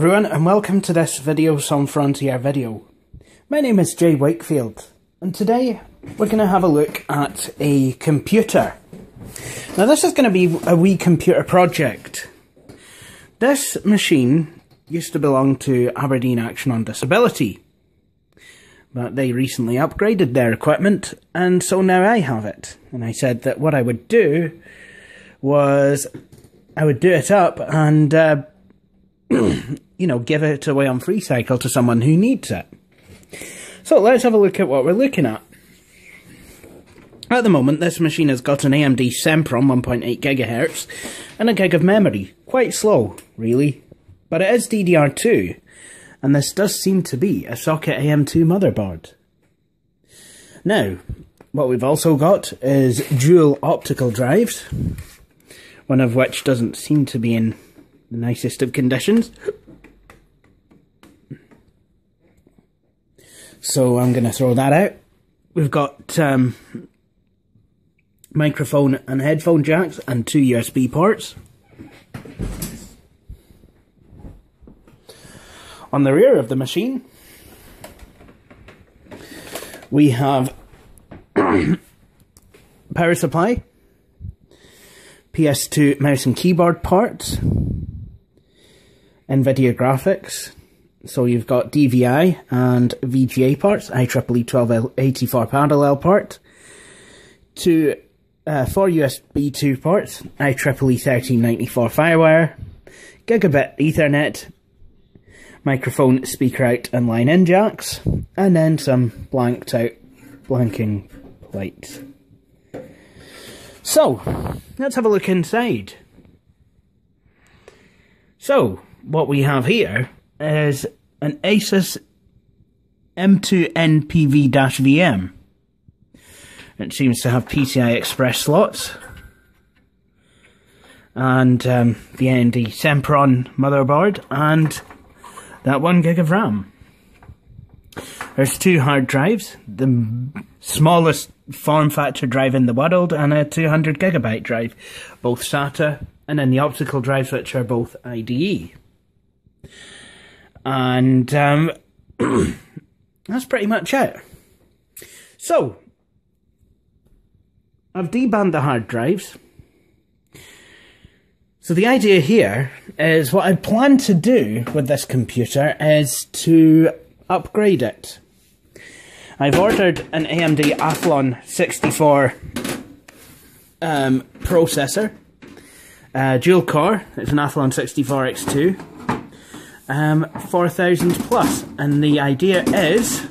everyone, and welcome to this Video Some Frontier video. My name is Jay Wakefield, and today we're going to have a look at a computer. Now this is going to be a wee computer project. This machine used to belong to Aberdeen Action on Disability, but they recently upgraded their equipment, and so now I have it. And I said that what I would do was I would do it up and you know, give it away on free cycle to someone who needs it. So let's have a look at what we're looking at. At the moment, this machine has got an AMD Sempron 1.8 GHz and a gig of memory. Quite slow, really, but it is DDR2, and this does seem to be a socket AM2 motherboard. Now, what we've also got is dual optical drives, one of which doesn't seem to be in the nicest of conditions. So I'm going to throw that out. We've got microphone and headphone jacks and 2 USB ports. On the rear of the machine, we have power supply, PS2 mouse and keyboard ports, NVIDIA graphics, so you've got DVI and VGA ports, IEEE 1284 parallel port, 4 USB 2 ports, IEEE 1394 Firewire, Gigabit Ethernet, microphone, speaker out and line in jacks, and then some blanked out blanking lights. So, let's have a look inside. So, what we have here is an Asus M2-NPV-VM. It seems to have PCI Express slots, and the AMD Sempron motherboard, and that 1 gig of RAM. There's 2 hard drives, the smallest form factor drive in the world, and a 200 gigabyte drive, both SATA, and then the optical drives, which are both IDE. And that's pretty much it. So, I've debanned the hard drives. So the idea here is what I plan to do with this computer is to upgrade it. I've ordered an AMD Athlon 64 processor, dual core. It's an Athlon 64 X2, 4000 plus, and the idea is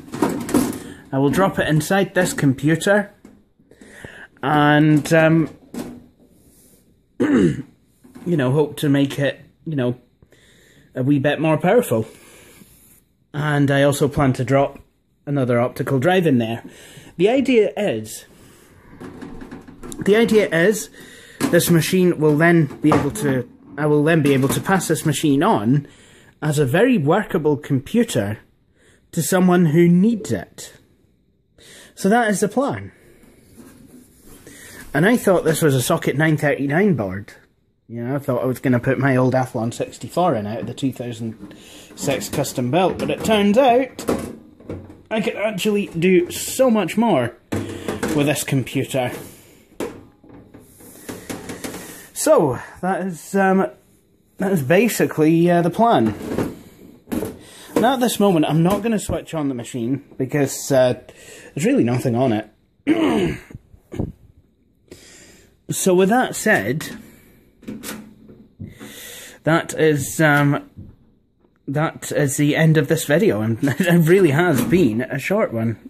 I will drop it inside this computer and you know, hope to make it, you know, a wee bit more powerful. And I also plan to drop another optical drive in there. The idea is this machine will then be able to, I will then be able to pass this machine on as a very workable computer to someone who needs it. So that is the plan. And I thought this was a socket 939 board. You know, I thought I was going to put my old Athlon 64 in out of the 2006 custom built, but it turns out I could actually do so much more with this computer. So that is basically the plan. Now at this moment, I'm not going to switch on the machine because there's really nothing on it. So with that said, that is the end of this video, and it really has been a short one,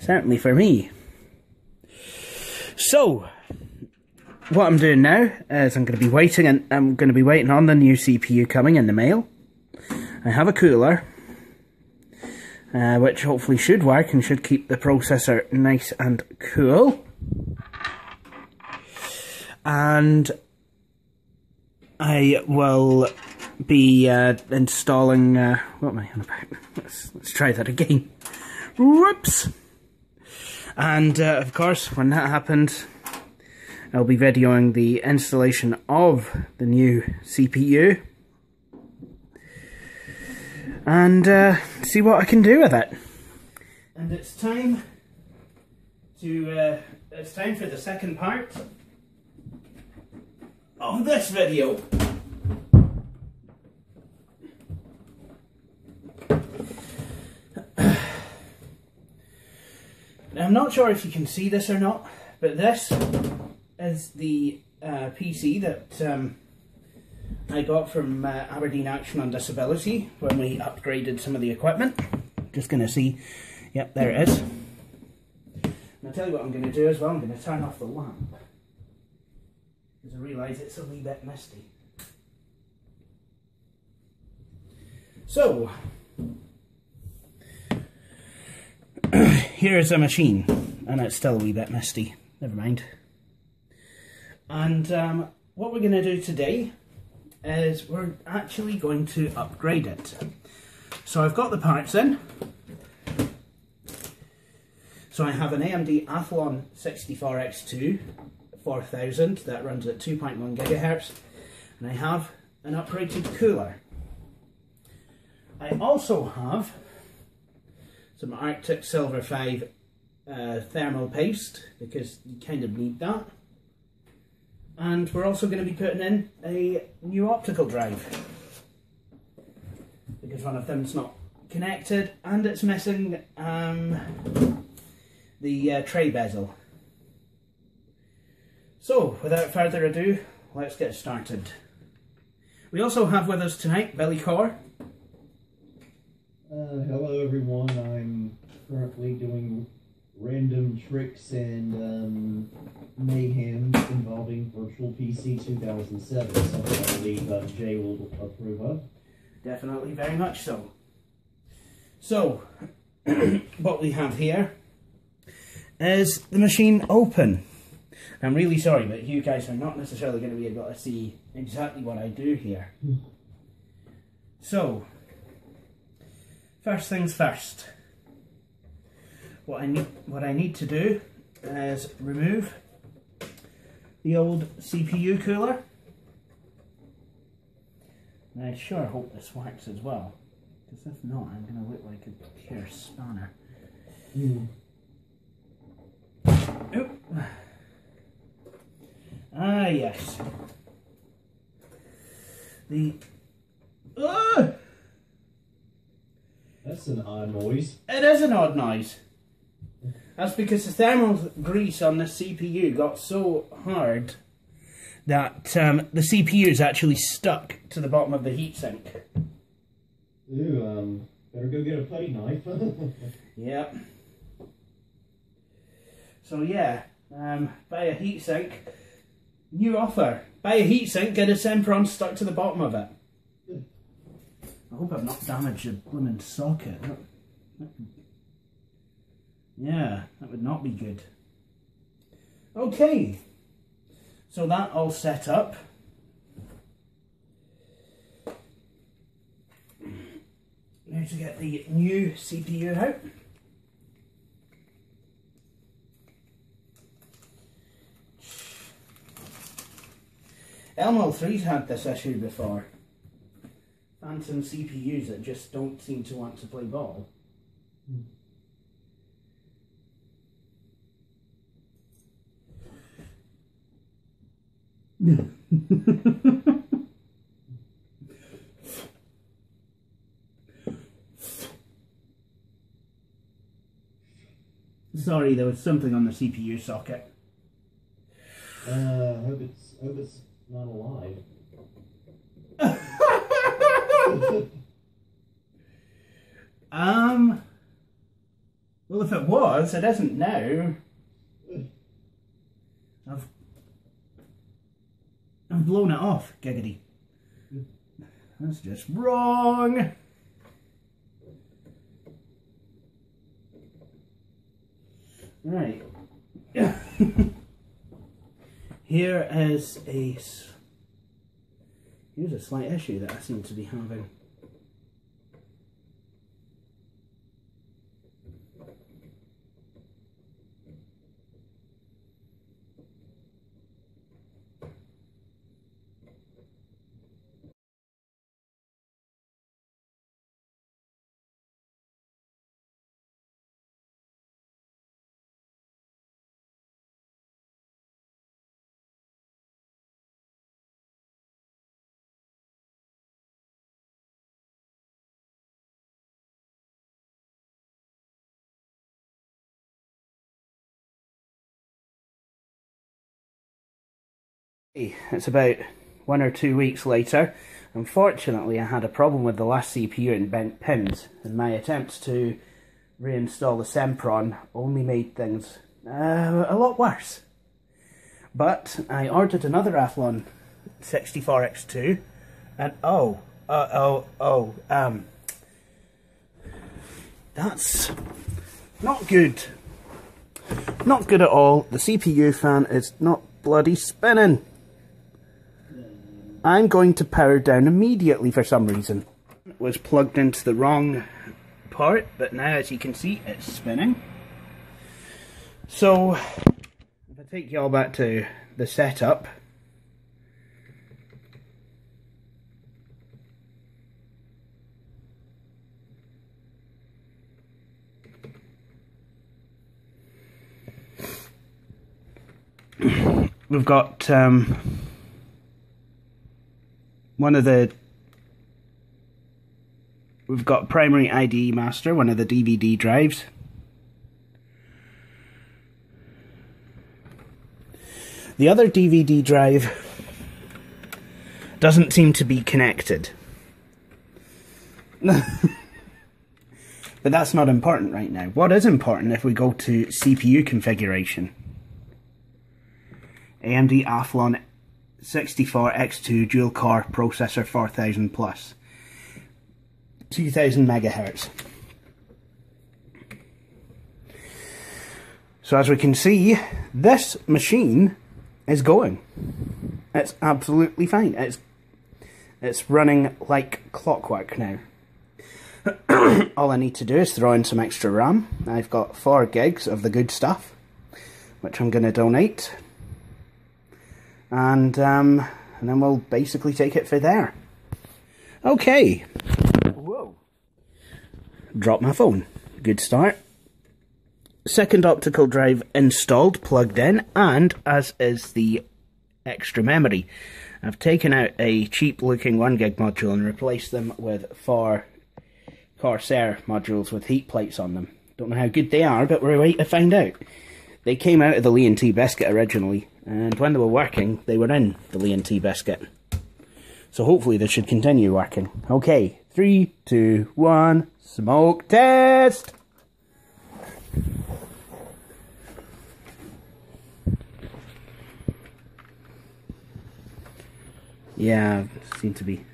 certainly for me. So what I'm doing now is I'm going to be waiting, and I'm going to be waiting on the new CPU coming in the mail. I have a cooler, which hopefully should work and should keep the processor nice and cool. And I will be installing, what am I on about? Let's try that again. Whoops! And of course, when that happened, I'll be videoing the installation of the new CPU. and see what I can do with it. And it's time for the second part of this video. Now, I'm not sure if you can see this or not, but this is the PC that I got from Aberdeen Action on Disability when we upgraded some of the equipment. Just going to see, yep, there it is. And I'll tell you what I'm going to do as well, I'm going to turn off the lamp, because I realise it's a wee bit misty. So, here is a machine, and it's still a wee bit misty, never mind. And what we're going to do today is we're actually going to upgrade it. So I've got the parts in. So I have an AMD Athlon 64X2 4000 that runs at 2.1 gigahertz, and I have an uprated cooler. I also have some Arctic Silver 5 thermal paste, because you kind of need that. And we're also going to be putting in a new optical drive, because one of them's not connected and it's missing the tray bezel. So, without further ado, let's get started. We also have with us tonight Billy Core. Hello everyone, I'm currently doing random tricks and mayhem involving Virtual PC 2007, something I believe Jay will approve of. Definitely, very much so. So, what we have here is the machine open. I'm really sorry, but you guys are not necessarily going to be able to see exactly what I do here. So, first things first. What I need to do is remove the old CPU cooler. And I sure hope this works as well, because if not, I'm going to look like a pure spanner. Oop. Ah, yes. That's an odd noise. It is an odd noise. That's because the thermal grease on the CPU got so hard that the CPU is actually stuck to the bottom of the heatsink. Ooh, better go get a putty knife. Yep. So yeah, buy a heatsink. New offer. Buy a heatsink, get a Sempron stuck to the bottom of it. I hope I've not damaged the blooming socket. Yeah, that would not be good. Okay, so that all set up. Now to get the new CPU out. LML3's had this issue before. Phantom CPUs that just don't seem to want to play ball. Sorry, there was something on the CPU socket. Hope it's not alive. Well, if it was, it isn't now. I've blown it off, giggity. That's just wrong. Right. Here's a slight issue that I seem to be having. It's about 1 or 2 weeks later. Unfortunately, I had a problem with the last CPU and bent pins, and my attempts to reinstall the Sempron only made things a lot worse. But I ordered another Athlon 64X2, and that's not good. Not good at all. The CPU fan is not bloody spinning. I'm going to power down immediately for some reason. It was plugged into the wrong part, but now as you can see it's spinning. So if I take you all back to the setup, we've got we've got primary IDE master, one of the DVD drives. The other DVD drive doesn't seem to be connected. But that's not important right now. What is important if we go to CPU configuration? AMD Athlon 64X2 dual core processor 4000 plus 2000 megahertz. So as we can see, this machine is going. It's absolutely fine. It's running like clockwork now. All I need to do is throw in some extra RAM. I've got 4 gigs of the good stuff, which I'm going to donate. And then we'll basically take it for there. Okay. Whoa. Drop my phone. Good start. Second optical drive installed, plugged in, and as is the extra memory. I've taken out a cheap looking 1 gig module and replaced them with 4 Corsair modules with heat plates on them. Don't know how good they are, but we're waiting to find out. They came out of the AM2 biscuit originally, and when they were working, they were in the AM2 biscuit. So hopefully they should continue working. Okay, 3, 2, 1, smoke test! Yeah, seem to be.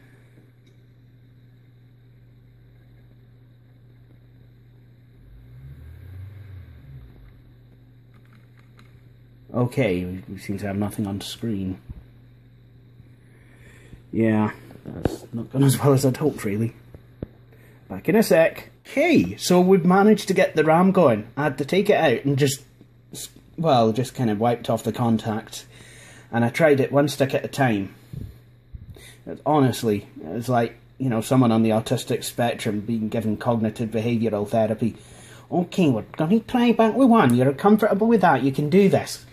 Okay, we seem to have nothing on screen. Yeah, that's not gone as well as I'd hoped, really. Back in a sec. Okay, so we've managed to get the RAM going. I had to take it out and just kind of wiped off the contacts. And I tried it one stick at a time. Honestly, it was like, you know, someone on the autistic spectrum being given cognitive behavioural therapy. Okay, we're going to try back with 1. You're comfortable with that. You can do this.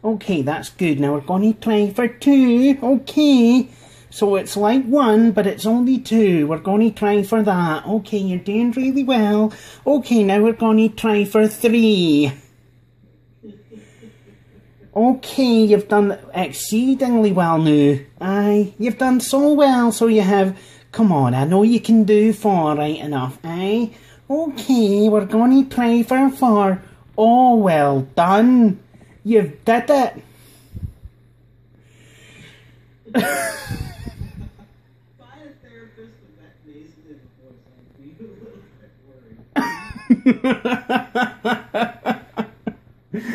Okay, that's good. Now we're going to try for 2. Okay. So it's like 1, but it's only 2. We're going to try for that. Okay, you're doing really well. Okay, now we're going to try for 3. Okay, you've done exceedingly well now. Aye, you've done so well, so you have. Come on, I know you can do 4 right enough, aye? Okay, we're going to try for 4. Oh, well done. You've did it. Find a therapist with that nasally voice. I'm a little bit worried.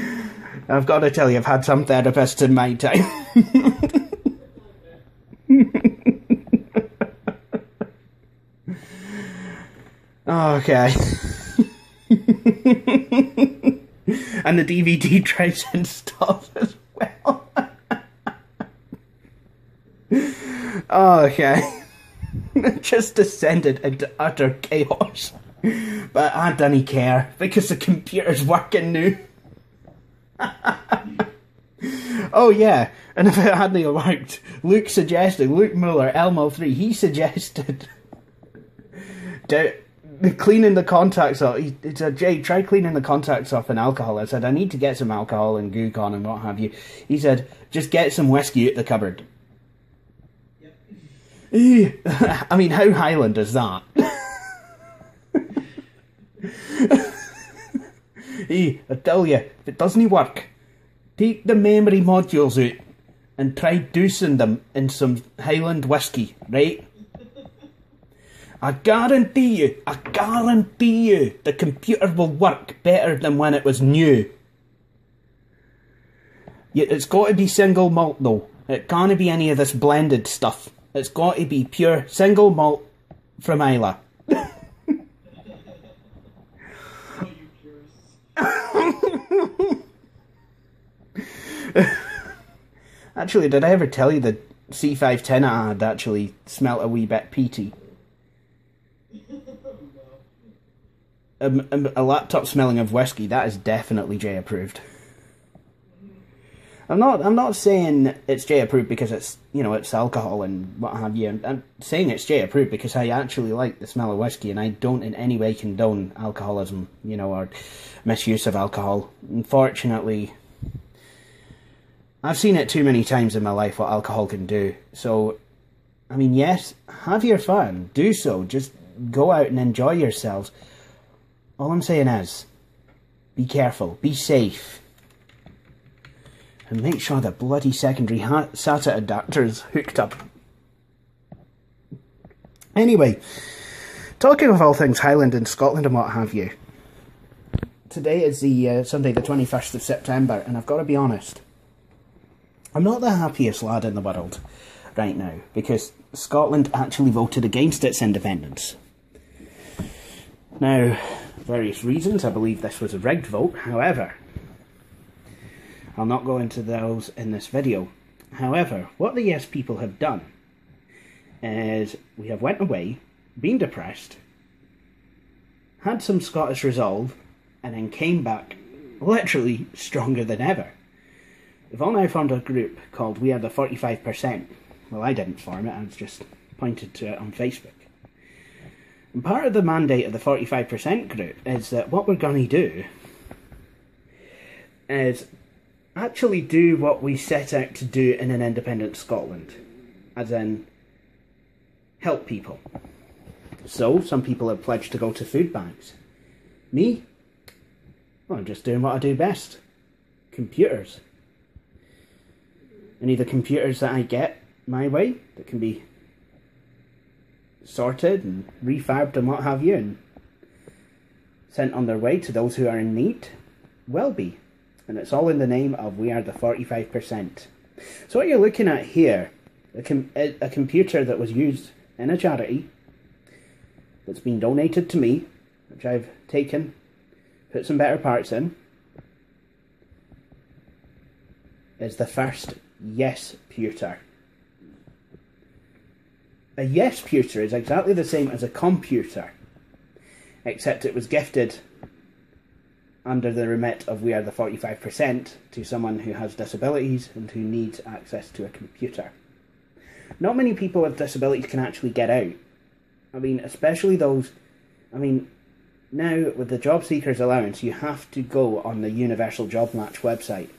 I've got to tell you, I've had some therapists in my time. Okay. And the DVD drive's installed as well. Okay. It just descended into utter chaos. But I don't care, because the computer's working now. Oh yeah, and if it hadn't worked, Luke Muller, Elmo3, he suggested cleaning the contacts off. He said, Jay, try cleaning the contacts off in alcohol. I said, I need to get some alcohol and gook on and what have you. He said, just get some whiskey out the cupboard. Yep. I mean, how Highland is that? I tell you, if it doesn't work, take the memory modules out and try dousing them in some Highland whiskey, right? I guarantee you, the computer will work better than when it was new. Yet it's got to be single malt though. It can't be any of this blended stuff. It's got to be pure single malt from Isla. Actually, did I ever tell you the C510 I had actually smelt a wee bit peaty? A laptop smelling of whiskey, that is definitely J approved. I'm not saying it's J approved because it's, you know, it's alcohol and what have you. I'm saying it's J approved because I actually like the smell of whiskey and I don't in any way condone alcoholism, you know, or misuse of alcohol. Unfortunately, I've seen it too many times in my life what alcohol can do. So, I mean, yes, have your fun, do so, just go out and enjoy yourselves. All I'm saying is, be careful, be safe, and make sure the bloody secondary SATA adapter's hooked up. Anyway, talking of all things Highland and Scotland and what have you, today is the Sunday the 21st of September, and I've got to be honest, I'm not the happiest lad in the world right now, because Scotland actually voted against its independence. Now, various reasons, I believe this was a rigged vote, however, I'll not go into those in this video. However, what the Yes people have done is we have went away, been depressed, had some Scottish resolve, and then came back literally stronger than ever. We've all now formed a group called We Are the 45%. Well, I didn't form it, I was just pointed to it on Facebook. And part of the mandate of the 45% group is that what we're going to do is actually do what we set out to do in an independent Scotland. As in, help people. So, some people have pledged to go to food banks. Me? Well, I'm just doing what I do best. Computers. Any of the computers that I get my way, that can be sorted and refurbed and what have you, and sent on their way to those who are in need, will be. And it's all in the name of We Are the 45%. So what you're looking at here, a computer that was used in a charity, that's been donated to me, which I've taken, put some better parts in, is the first Yes pewter. A Yes pewter is exactly the same as a computer, except it was gifted under the remit of We Are the 45% to someone who has disabilities and who needs access to a computer. Not many people with disabilities can actually get out. I mean, especially those, now with the job seekers allowance, you have to go on the Universal Job Match website.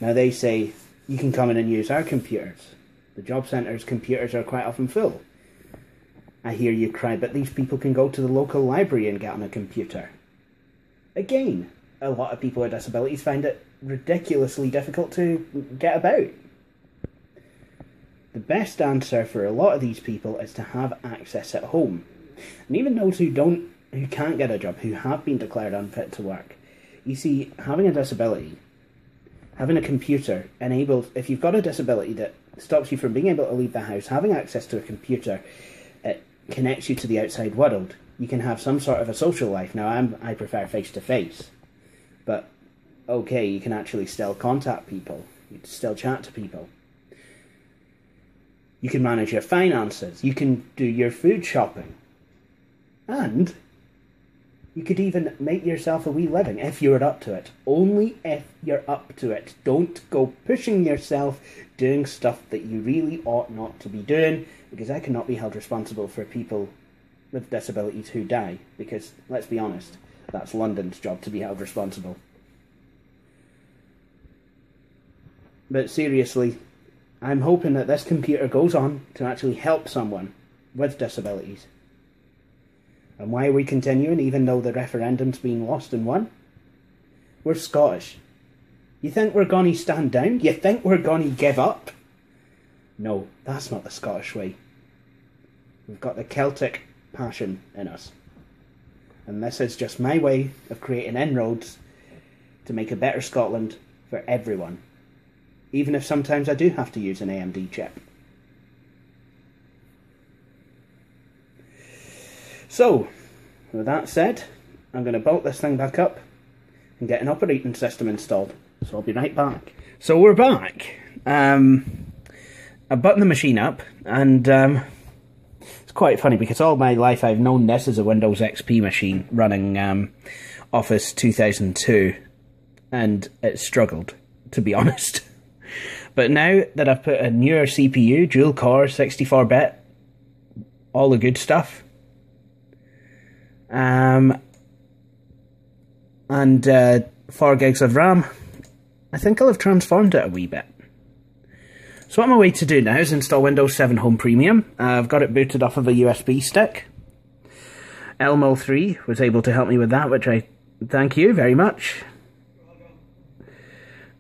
Now they say, you can come in and use our computers. The job centre's computers are quite often full. I hear you cry, but these people can go to the local library and get on a computer. Again, a lot of people with disabilities find it ridiculously difficult to get about. The best answer for a lot of these people is to have access at home. And even those who can't get a job, who have been declared unfit to work. You see, having a disability, having a computer enables, if you've got a disability that stops you from being able to leave the house, having access to a computer, it connects you to the outside world. You can have some sort of a social life. Now, I prefer face-to-face, but okay, you can actually still contact people. You can still chat to people. You can manage your finances. You can do your food shopping. And you could even make yourself a wee living if you're up to it. Only if you're up to it. Don't go pushing yourself doing stuff that you really ought not to be doing, because I cannot be held responsible for people with disabilities who die, because, let's be honest, that's London's job to be held responsible. But seriously, I'm hoping that this computer goes on to actually help someone with disabilities. And why are we continuing even though the referendum's been lost and won? We're Scottish. You think we're going to stand down? You think we're going to give up? No, that's not the Scottish way. We've got the Celtic passion in us. And this is just my way of creating inroads to make a better Scotland for everyone. Even if sometimes I do have to use an AMD chip. So, with that said, I'm going to bolt this thing back up and get an operating system installed. So I'll be right back. So we're back. I buttoned the machine up, and it's quite funny because all my life I've known this as a Windows XP machine running Office 2002, and it struggled, to be honest. But now that I've put a newer CPU, dual core, 64-bit, all the good stuff, and 4 gigs of RAM, I think I'll have transformed it a wee bit. So what I'm away to do now is install Windows 7 Home Premium. I've got it booted off of a USB stick. Elmo3 was able to help me with that, which I thank you very much.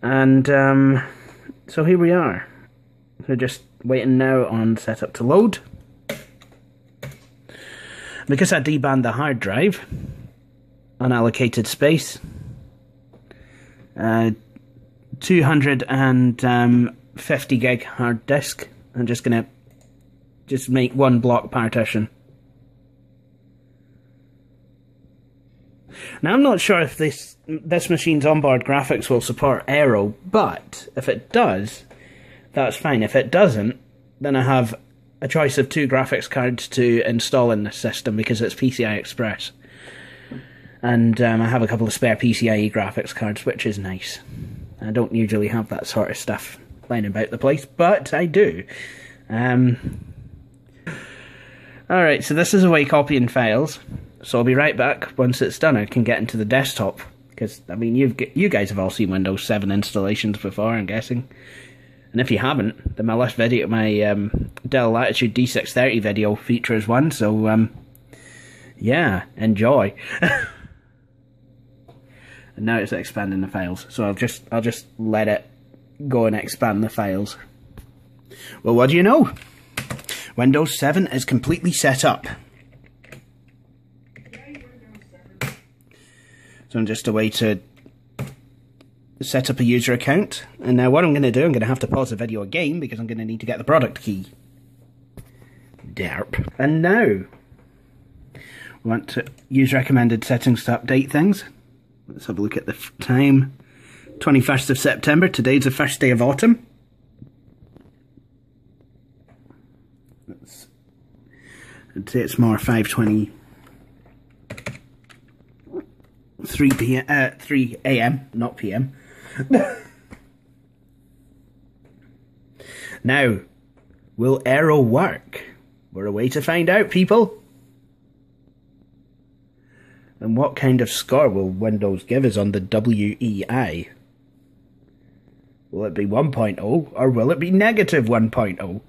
And so here we are. We're just waiting now on setup to load. Because I debanned the hard drive, unallocated space, 250 gig hard disk. I'm just gonna make one block partition. Now I'm not sure if this machine's onboard graphics will support Aero, but if it does, that's fine. If it doesn't, then I have a choice of 2 graphics cards to install in this system because it's PCI Express. And I have a couple of spare PCIe graphics cards, which is nice. I don't usually have that sort of stuff lying about the place, but I do. Alright, so this is a way copying files, so I'll be right back. Once it's done, I can get into the desktop, because, I mean, you guys have all seen Windows 7 installations before, I'm guessing. And if you haven't, then my Dell Latitude D630 video features one, so, yeah, enjoy. And now it's expanding the files, so I'll just let it go and expand the files. Well, what do you know? Windows 7 is completely set up. So I'm just a way to set up a user account. And now what I'm going to do, I'm going to have to pause the video again because I'm going to need to get the product key. Derp. And now, we want to use recommended settings to update things. Let's have a look at the time. 21st of September, today's the first day of autumn. I'd say it's more 5:23 p.m. 3 a.m., not p.m. Now, will Aero work? We're away to find out, people. And what kind of score will Windows give us on the WEI? Will it be 1.0 or will it be negative 1.0?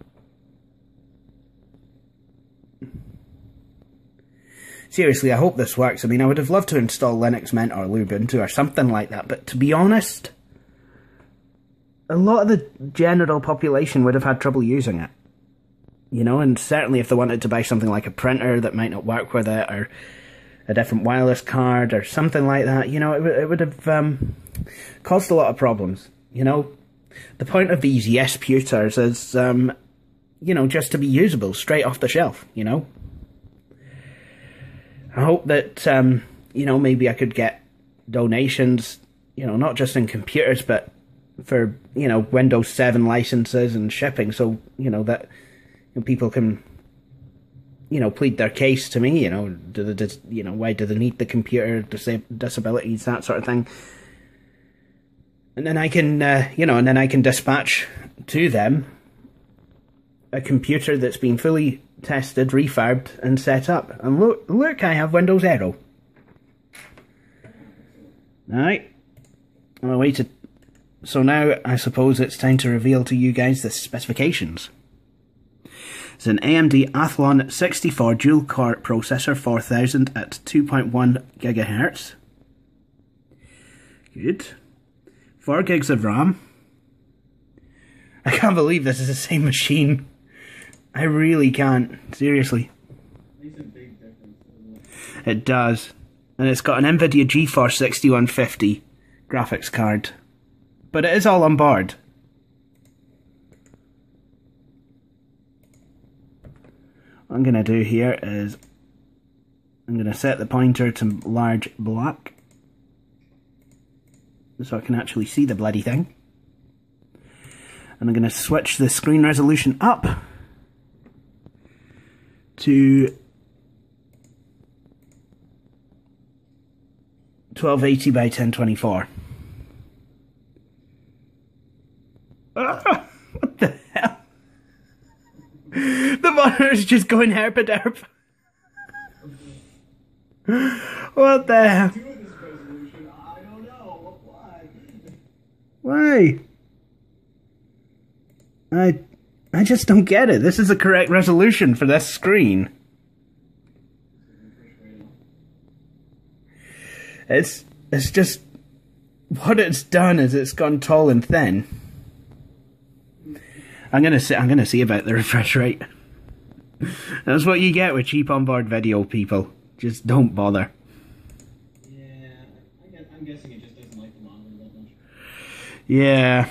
Seriously, I hope this works. I mean, I would have loved to install Linux Mint or Ubuntu or something like that, but to be honest, a lot of the general population would have had trouble using it. You know, and certainly if they wanted to buy something like a printer that might not work with it, or a different wireless card or something like that, you know, it would have caused a lot of problems, you know. The point of these yes-puters is, you know, just to be usable straight off the shelf, you know. I hope that, you know, maybe I could get donations, you know, not just in computers, but for, you know, Windows 7 licenses and shipping, so, you know, that people can, you know, plead their case to me, you know, you know, why do they need the computer, disabilities, that sort of thing. And then I can, you know, and then I can dispatch to them a computer that's been fully tested, refurbed, and set up. And look, I have Windows Aero. Alright. I'm gonna wait. So now I suppose it's time to reveal to you guys the specifications. It's an AMD Athlon 64 dual-core processor, 4000 at 2.1 GHz. Good. 4 gigs of RAM. I can't believe this is the same machine. I really can't. Seriously. Makes a big difference, doesn't it? It does. And it's got an NVIDIA GeForce 6150 graphics card. But it is all on board. What I'm going to do here is I'm going to set the pointer to large black so I can actually see the bloody thing. And I'm going to switch the screen resolution up to 1280 by 1024. What the hell? The monitor's just going herp-a-derp. What the hell? I don't know. Why? I just don't get it. This is the correct resolution for this screen. It's just what it's done is it's gone tall and thin. I'm gonna see about the refresh rate. That's what you get with cheap onboard video, people. Just don't bother. Yeah, I'm guessing it just doesn't like the monitor that much. Yeah,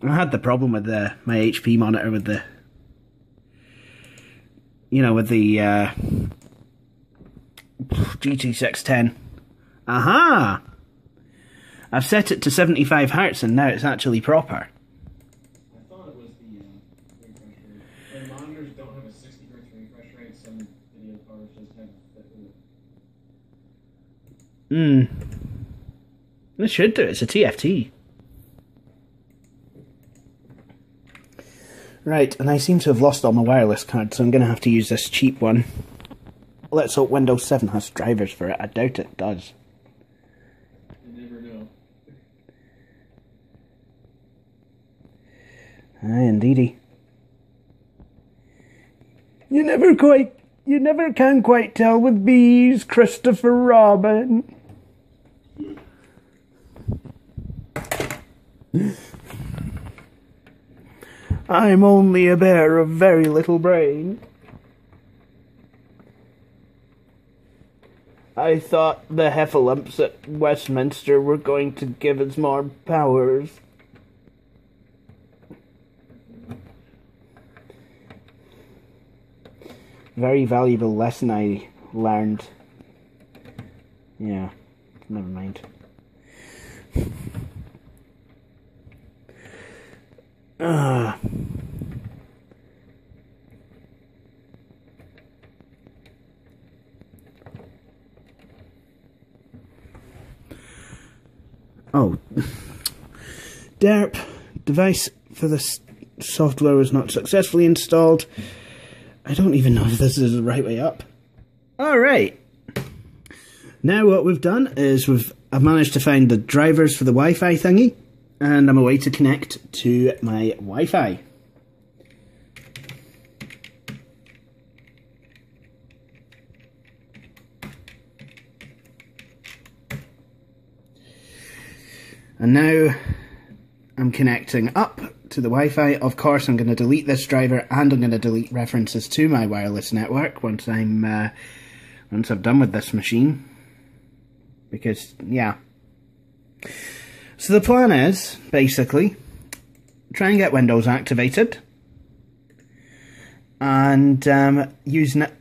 I had the problem with my HP monitor with the, with the GT610. Aha! I've set it to 75 Hz and now it's actually proper. I thought it was the refresh rate. When monitors don't have a 60 Hz refresh rate, some video cards just have that. This should do it. It's a TFT. Right, and I seem to have lost all my wireless cards, so I'm going to have to use this cheap one. Let's hope Windows 7 has drivers for it. I doubt it does. You never know. Aye, indeedy. You never can quite tell with bees, Christopher Robin. I'm only a bear of very little brain. I thought the heffalumps at Westminster were going to give us more powers. Very valuable lesson I learned. Yeah, never mind. Oh, derp, device for this software was not successfully installed. I don't even know if this is the right way up. Alright, now what we've done is I've managed to find the drivers for the Wi-Fi thingy, and I'm away to connect to my Wi-Fi. And now I'm connecting up to the Wi-Fi. Of course, I'm going to delete this driver and I'm going to delete references to my wireless network once I've done with this machine. Because, yeah. So the plan is, basically, try and get Windows activated. And get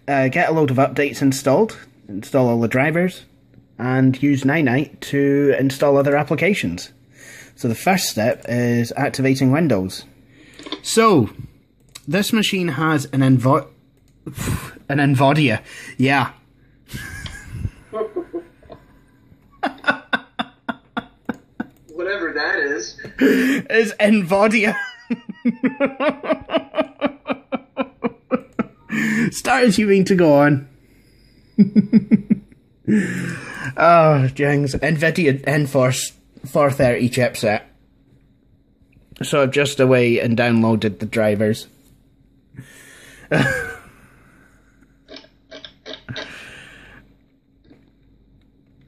a load of updates installed. Install all the drivers. And use Night to install other applications. So the first step is activating Windows. So, this machine has an Nvidia. Yeah. Whatever that is. Is Nvidia. Start as you mean to go on. Oh, Jings. NVIDIA Enforce 430 chipset. So I've just away and downloaded the drivers.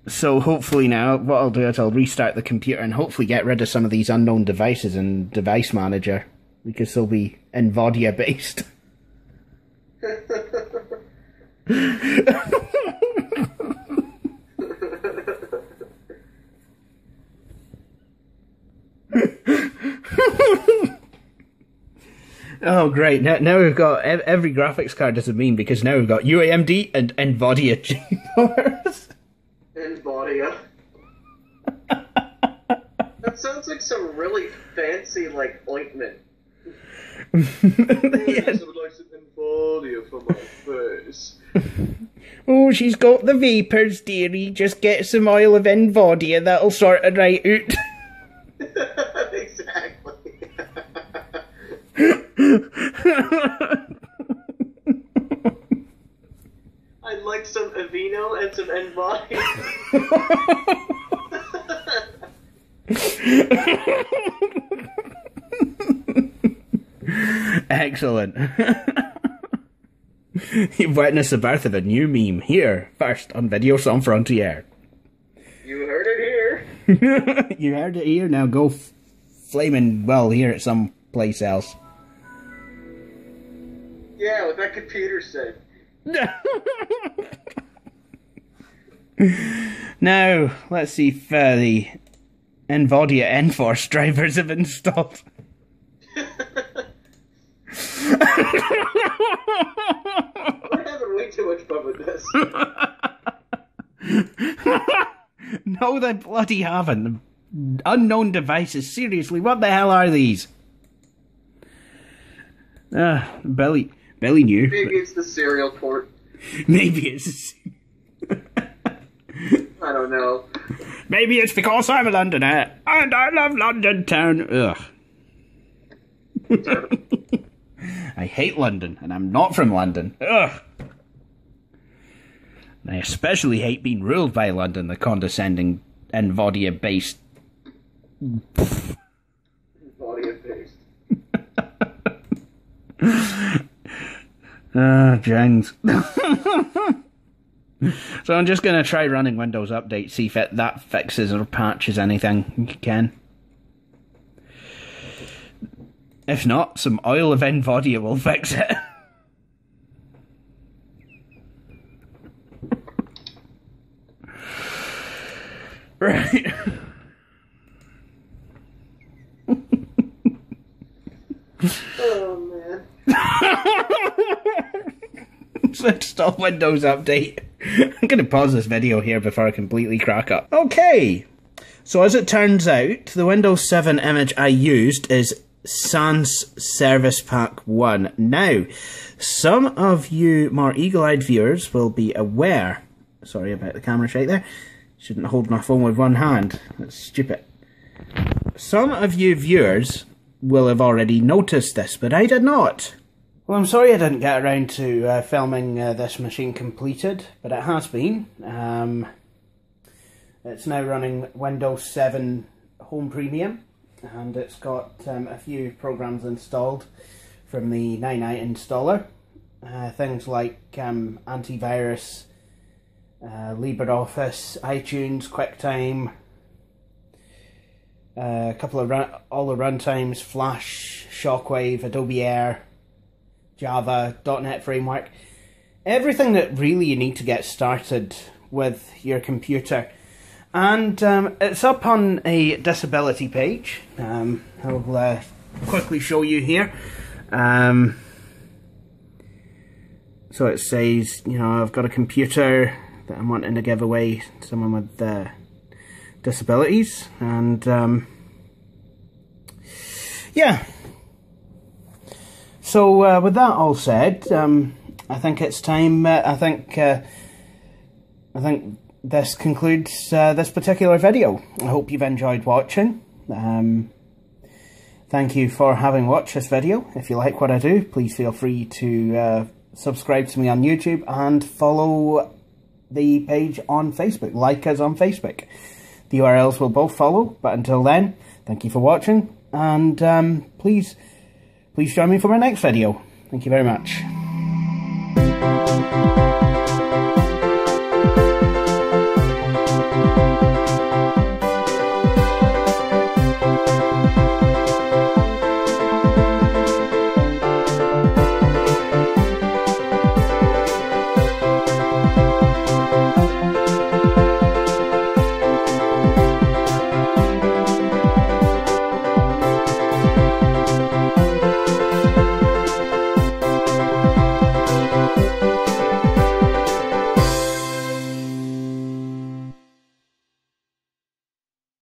So hopefully now, what I'll do is I'll restart the computer and hopefully get rid of some of these unknown devices in Device Manager, because they'll be NVIDIA based. Oh great, now we've got every graphics card as a meme, because now we've got UAMD and NVIDIA GeForce. NVIDIA. That sounds like some really fancy, like, ointment. Yes. I would like some NVIDIA for my face. Oh, she's got the vapours, dearie. Just get some oil of NVIDIA, that'll sort it right out. Exactly. I'd like some Aveeno and some NVIDIA. Excellent. You've witnessed the birth of a new meme here, first on Video Some Frontier. You heard it here. You heard it here, now go flaming well here at some place else. Yeah, what that computer said. Now, let's see if the NVIDIA Enforce drivers have installed. We're having way too much fun with this. No, they bloody haven't. Unknown devices, seriously, what the hell are these? Billy knew. Maybe it's the cereal port. Maybe it's... I don't know. Maybe it's because I'm a Londoner, and I love London town. Ugh. I hate London, and I'm not from London. Ugh. And I especially hate being ruled by London, the condescending NVIDIA-based... NVIDIA-based. Jings. So I'm just going to try running Windows Update, see if that fixes or patches anything you can. If not, some oil of NVIDIA will fix it. Right. Oh, man. So install Windows Update. I'm going to pause this video here before I completely crack up. Okay. So as it turns out, the Windows 7 image I used is Sans Service Pack 1. Now, some of you more eagle-eyed viewers will be aware... Sorry about the camera shake there. Shouldn't hold my phone with one hand. That's stupid. Some of you viewers will have already noticed this, but I did not. Well, I'm sorry I didn't get around to filming this machine completed, but it has been. It's now running Windows 7 Home Premium, and it's got a few programs installed from the 99 installer. Things like antivirus, LibreOffice, iTunes, QuickTime, a couple of all the runtimes, Flash, Shockwave, Adobe Air, Java, .NET Framework, everything that really you need to get started with your computer. And it's up on a disability page. I'll quickly show you here. So it says, you know, I've got a computer that I'm wanting to give away to someone with disabilities, and yeah. So with that all said, I think it's time. I think this concludes this particular video. I hope you've enjoyed watching. Thank you for having watched this video. If you like what I do, please feel free to subscribe to me on YouTube, and follow the page on Facebook. Like us on Facebook. The URLs will both follow, but until then, thank you for watching, and please join me for my next video. Thank you very much.